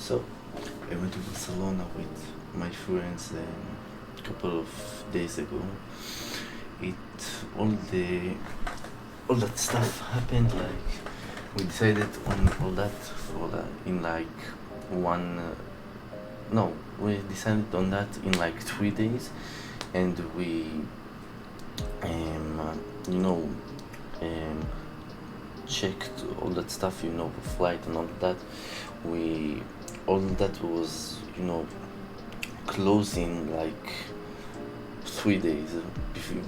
So I went to Barcelona with my friends a couple of days ago. It all the all that stuff happened like we decided on all that for in like one no we decided on that in like 3 days, and we you know um checked all that stuff, the flight and all that. We all that was closing like 3 days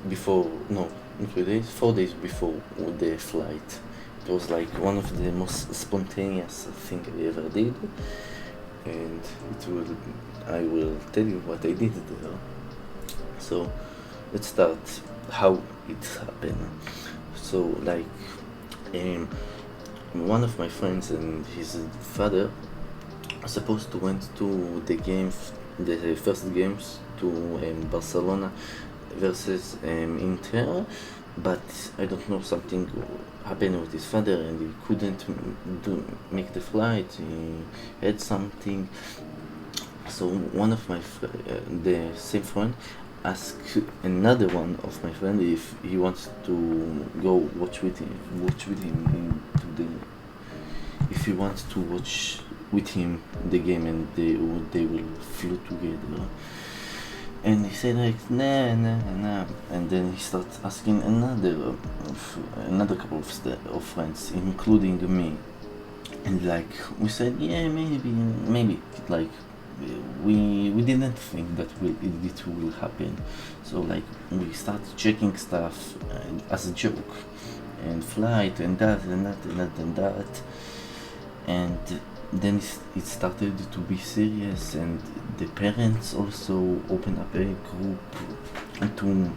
before, no, not 3 days, 4 days before the flight. It was like one of the most spontaneous thing I ever did, and I will tell you what I did there. So let's start how it happened. So like one of my friends and his father are supposed to went to the first games to Barcelona versus Inter, but I don't know, something happened with his father and he couldn't make the flight. He had something. So one of the same friend asked another one of my friend if he wants to go watch with him into the if he wants to watch with him the game, and they will flew together. And he said like nah, and then he starts asking another couple of friends, including me. And like we said, yeah, maybe like we didn't think that it will happen. So like we start checking stuff as a joke, and flight and that and that and that and that, and then it started to be serious, and the parents also opened up a group to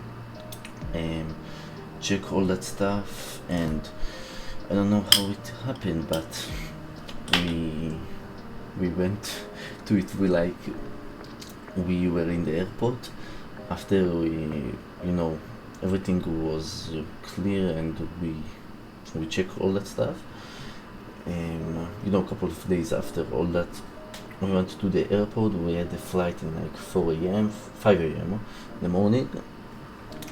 check all that stuff. And I don't know how it happened, but we went to it. We were in the airport after everything was clear, and we checked all that stuff. A couple of days after all that, we went to the airport. We had a flight in like 4 a.m., 5 a.m. in the morning,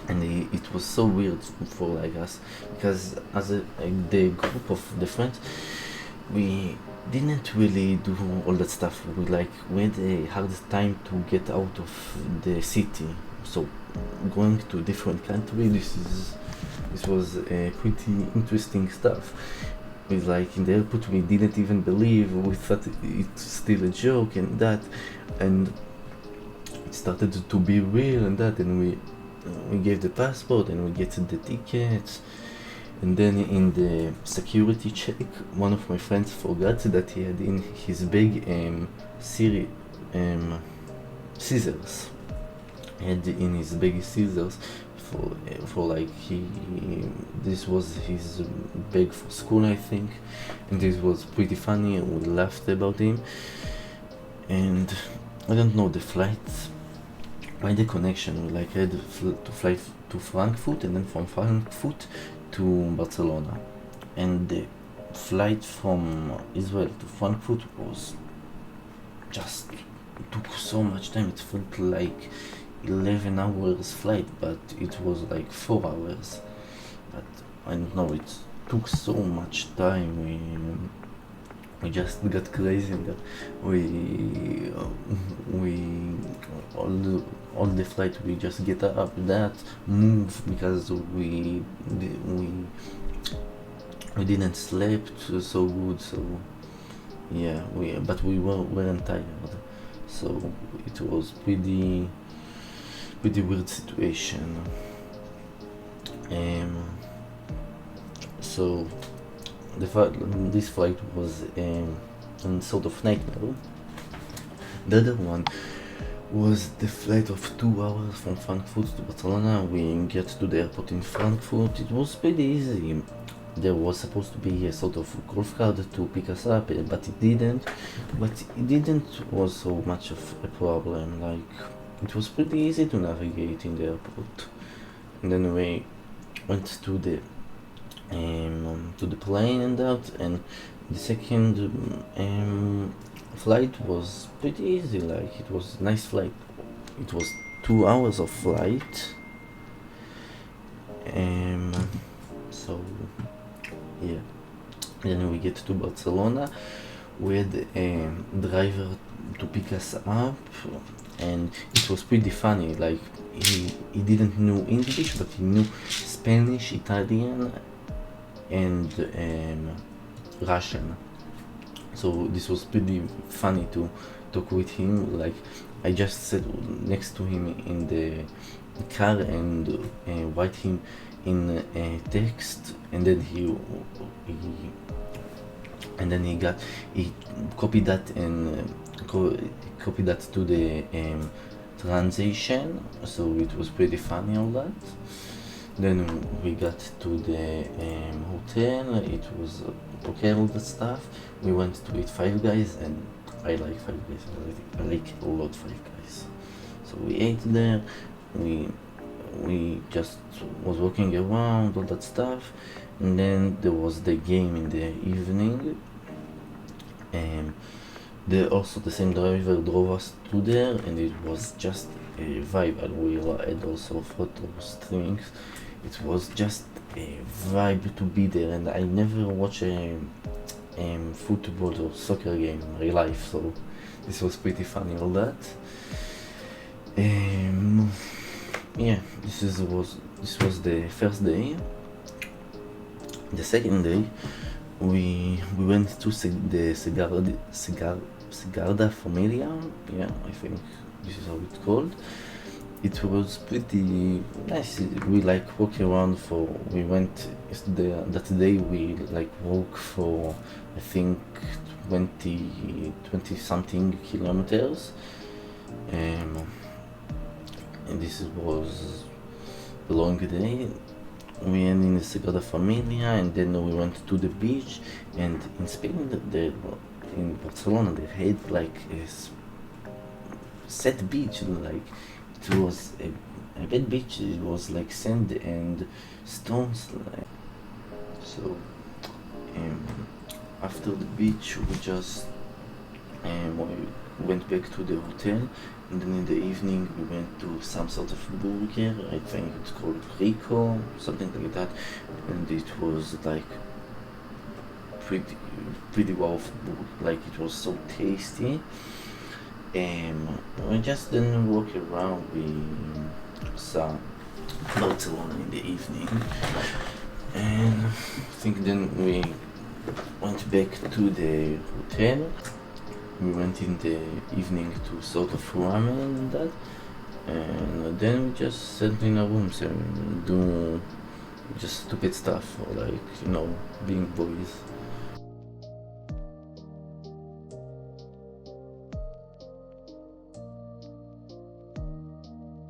and it was so weird for like us, because as the group of the friends, we didn't really do all that stuff. We had a hard time to get out of the city. So going to a different country, this was pretty interesting stuff. With like in the airport, we didn't even believe. We thought it's still a joke and that, and it started to be real and that. And we gave the passport and we get the tickets. And then in the security check, one of my friends forgot that he had in his bag scissors. He had in his bag scissors for like this was his bag for school, I think, and this was pretty funny, and we laughed about him. And I don't know, the flights, by the connection, we had to fly to Frankfurt, and then from Frankfurt to Barcelona. And the flight from Israel to Frankfurt was just took so much time. It felt like 11 hours flight, but it was like 4 hours. But I don't know, it took so much time. We just got crazy, and we all the flight, we just get up, that move, because we didn't sleep so good. So yeah, but we weren't tired. So it was pretty weird situation. So this flight was a sort of nightmare. The other one was the flight of 2 hours from Frankfurt to Barcelona. We get to the airport in Frankfurt. It was pretty easy. There was supposed to be a sort of golf cart to pick us up, but it didn't. But it didn't was so much of a problem. Like, it was pretty easy to navigate in the airport. And then we went to the plane and that, and the second flight was pretty easy, like it was a nice flight. It was 2 hours of flight. Um, so yeah, then we get to Barcelona. We had a driver to pick us up, and it was pretty funny. Like he didn't know English, but he knew Spanish, Italian, and Russian. So this was pretty funny to talk with him. Like I just sat next to him in the car and write him in text, and then he he copied that and copied that to the translation. So it was pretty funny, all that. Then we got to the hotel. It was okay, all the stuff. We went to eat Five Guys, and I like Five Guys. I like a lot Five Guys. So we ate there. We just was walking around, all that stuff, and then there was the game in the evening. The same driver drove us to there, and it was just a vibe. And we had also photos, things. It was just a vibe to be there, and I never watched a football or soccer game in my life, so this was pretty funny, all that. Yeah, this was the first day. The second day, we went to the Cigarda Familia. Yeah, I think this is how it's called. It was pretty nice. We like walk around for. We went that day. We like walk for I think 20 something kilometers. And this was a long day. We ended in the Sagrada Familia, and then we went to the beach. And in Spain, in Barcelona, they had like a set beach. Like it was a bad beach. It was like sand and stones. So after the beach, we just we went back to the hotel, and then in the evening we went to some sort of burger. I think it's called Rico, something like that, and it was like pretty wow food. Like it was so tasty. We just didn't walk around. We saw Barcelona in the evening, and I think then we went back to the hotel. We went in the evening to sort of ramen and that, and then we just sat in our rooms and do just stupid stuff, or like being boys.